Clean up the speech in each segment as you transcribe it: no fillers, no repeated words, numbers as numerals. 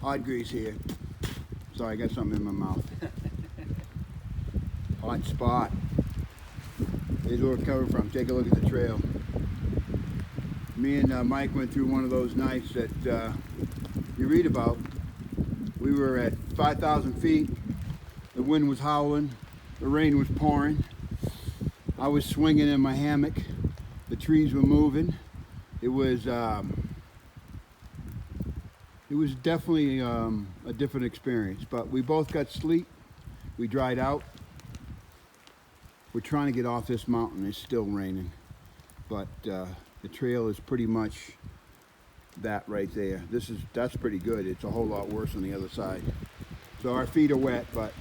Hot Grease here. Sorry, I got something in my mouth. Hot spot. Here's where we're coming from. Take a look at the trail. Me and Mike went through one of those nights that you read about. We were at 5,000 feet. The wind was howling. The rain was pouring. I was swinging in my hammock. The trees were moving. It was definitely a different experience, but we both got sleep. We dried out. We're trying to get off this mountain. It's still raining, but the trail is pretty much that right there. That's pretty good. It's a whole lot worse on the other side. So our feet are wet, but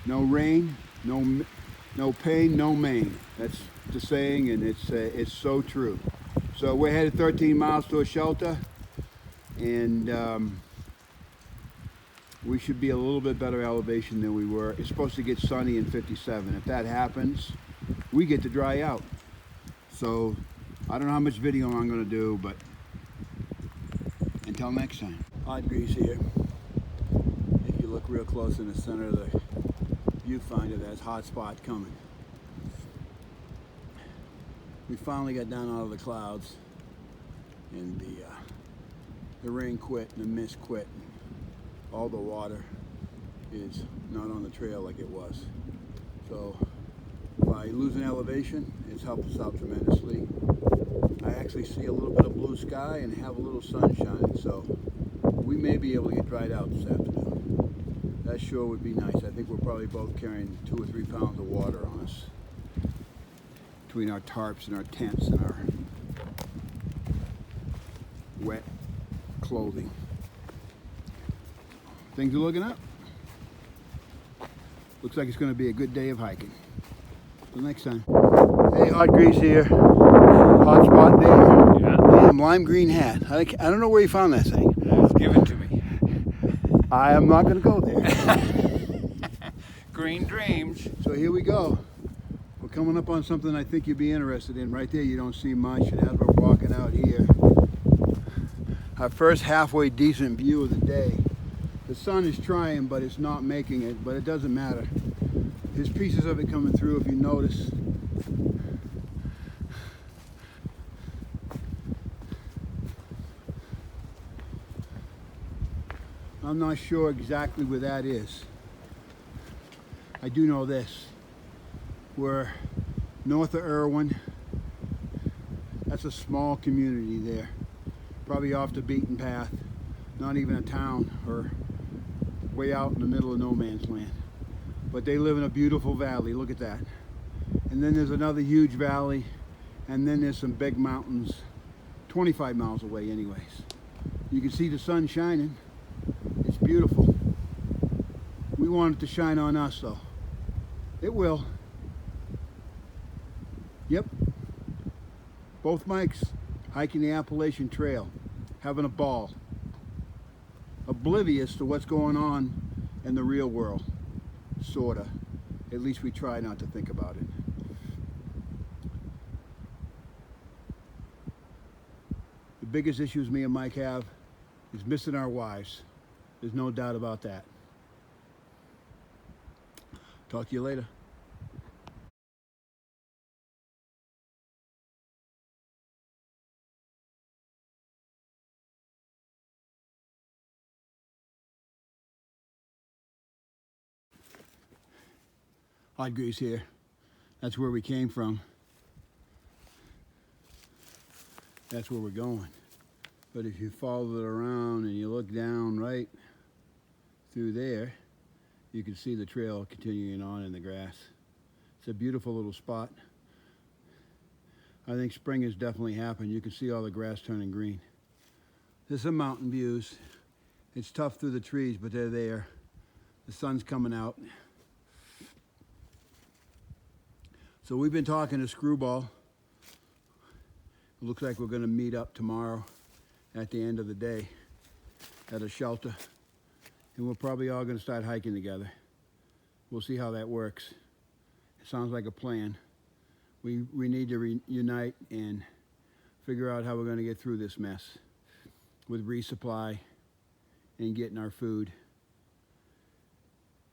no rain, no pain, no main. That's the saying, and it's so true. So we're headed 13 miles to a shelter, and we should be a little bit better elevation than we were. It's supposed to get sunny in 57. If that happens, we get to dry out. So I don't know how much video I'm going to do, but until next time. Hot Grease here. If you look real close in the center of the viewfinder, there's hot spot coming. We finally got down out of the clouds, and the rain quit and the mist quit. All the water is not on the trail like it was. So by losing elevation, it's helped us out tremendously. I actually see a little bit of blue sky and have a little sun shining, so we may be able to get dried out this afternoon. That sure would be nice. I think we're probably both carrying 2 or 3 pounds of water on us between our tarps and our tents and our wet clothing. Things are looking up. Looks like it's going to be a good day of hiking. Till next time. Hey, Hot Grease here. Hot spot there. Yeah. Damn, lime green hat. I don't know where you found that thing. Just give it to me. I am not going to go there. Green dreams. So here we go. We're coming up on something I think you'd be interested in. Right there you don't see much, and as we're walking out here, our first halfway decent view of the day. The sun is trying, but it's not making it, but it doesn't matter. There's pieces of it coming through if you notice. I'm not sure exactly where that is. I do know this. We're north of Irwin. That's a small community there. Probably off the beaten path. Not even a town, or way out in the middle of no man's land. But they live in a beautiful valley. Look at that. And then there's another huge valley, and then there's some big mountains 25 miles away anyways. You can see the sun shining. It's beautiful. We want it to shine on us though. It will. Yep. Both Mikes hiking the Appalachian Trail, having a ball. Oblivious to what's going on in the real world. Sorta. At least we try not to think about it. The biggest issues me and Mike have is missing our wives. There's no doubt about that. Talk to you later. Hot Grease here. That's where we came from. That's where we're going. But if you follow it around and you look down right through there, you can see the trail continuing on in the grass. It's a beautiful little spot. I think spring has definitely happened. You can see all the grass turning green. There's some mountain views. It's tough through the trees, but they're there. The sun's coming out. So we've been talking to Screwball. It looks like we're going to meet up tomorrow at the end of the day at a shelter. And we're probably all going to start hiking together. We'll see how that works. It sounds like a plan. We need to reunite and figure out how we're going to get through this mess with resupply and getting our food.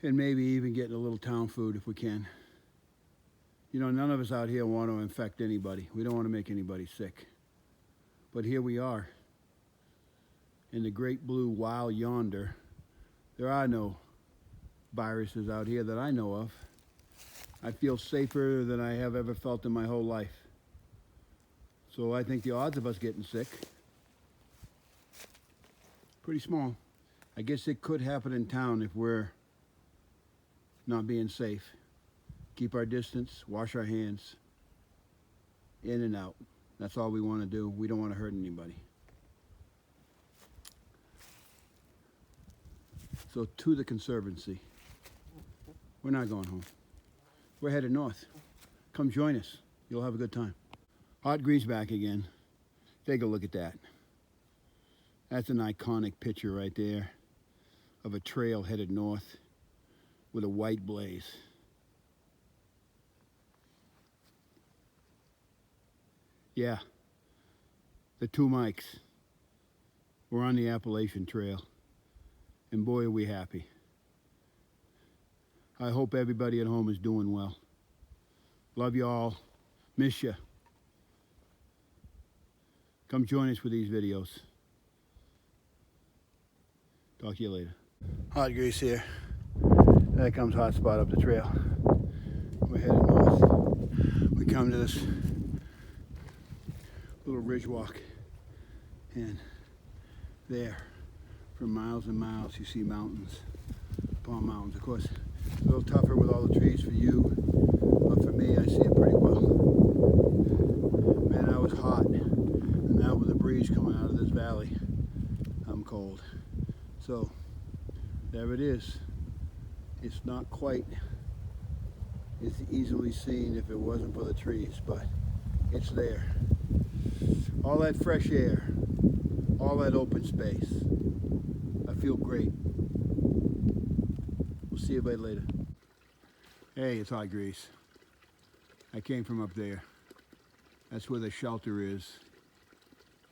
And maybe even getting a little town food if we can. You know, none of us out here want to infect anybody. We don't want to make anybody sick. But here we are. In the great blue wild yonder, there are no viruses out here that I know of. I feel safer than I have ever felt in my whole life. So I think the odds of us getting sick, pretty small. I guess it could happen in town if we're not being safe. Keep our distance, wash our hands, in and out. That's all we want to do. We don't want to hurt anybody. So to the Conservancy. We're not going home. We're headed north. Come join us. You'll have a good time. Hot Grease back again. Take a look at that. That's an iconic picture right there of a trail headed north with a white blaze. Yeah, the two Mikes. We're on the Appalachian Trail, and boy are we happy. I hope everybody at home is doing well. Love you all. Miss you. Come join us with these videos. Talk to you later. Hot Grease here. There comes Hot Spot up the trail. We're headed north. We come to this little ridge walk, and there, for miles and miles, you see mountains, Palm Mountains. Of course, a little tougher with all the trees for you, but for me, I see it pretty well. Man, I was hot, and now with the breeze coming out of this valley, I'm cold. So, there it is. It's not quite as easily seen if it wasn't for the trees, but it's there. All that fresh air, all that open space. I feel great. We'll see you later. Hey, it's Hot Grease. I came from up there. That's where the shelter is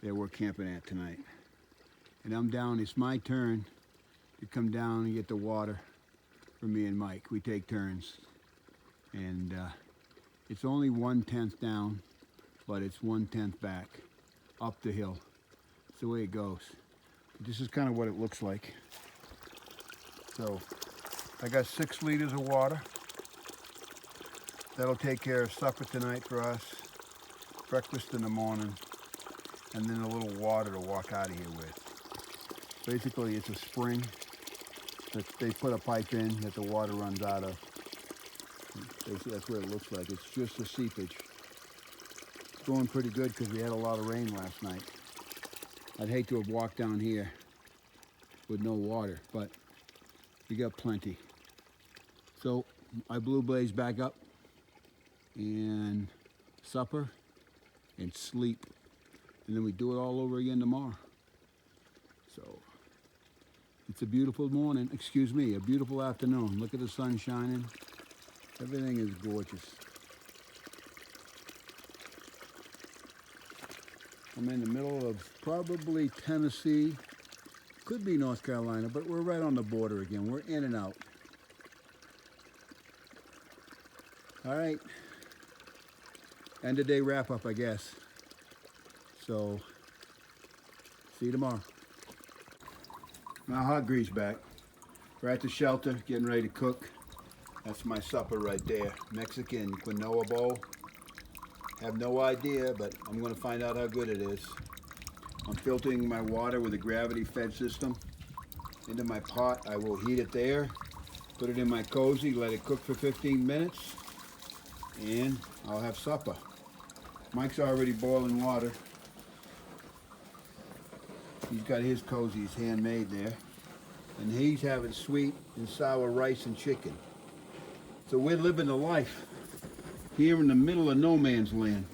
that we're camping at tonight. And I'm down, it's my turn to come down and get the water for me and Mike. We take turns. And it's only 1/10 down, but it's 1/10 back, up the hill. It's the way it goes. This is kind of what it looks like. So I got 6 liters of water. That'll take care of supper tonight for us, breakfast in the morning, and then a little water to walk out of here with. Basically, it's a spring that they put a pipe in that the water runs out of. Basically, that's what it looks like. It's just a seepage. It's going pretty good because we had a lot of rain last night. I'd hate to have walked down here with no water, but we got plenty. So I Blue Blaze back up and supper and sleep. And then we do it all over again tomorrow. So it's a beautiful morning, excuse me, a beautiful afternoon. Look at the sun shining. Everything is gorgeous. I'm in the middle of probably Tennessee, could be North Carolina, but we're right on the border again. We're in and out. All right, end of day wrap up, I guess. So, see you tomorrow. Now Hot Grease back. We're at the shelter, getting ready to cook. That's my supper right there. Mexican quinoa bowl. Have no idea, but I'm gonna find out how good it is. I'm filtering my water with a gravity fed system into my pot. I will heat it there, put it in my cozy, let it cook for 15 minutes, and I'll have supper. Mike's already boiling water. He's got his cozies handmade there. And he's having sweet and sour rice and chicken. So we're living the life here in the middle of no man's land.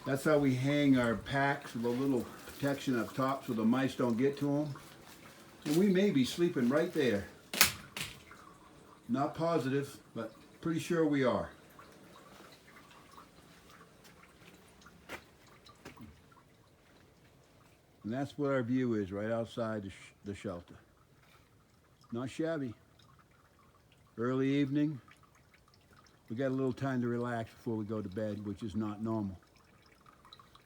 That's how we hang our packs with a little protection up top so the mice don't get to them. And we may be sleeping right there. Not positive, but pretty sure we are. And that's what our view is, right outside the shelter. Not shabby. Early evening. We got a little time to relax before we go to bed, which is not normal.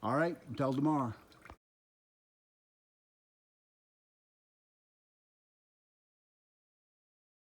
All right, until tomorrow.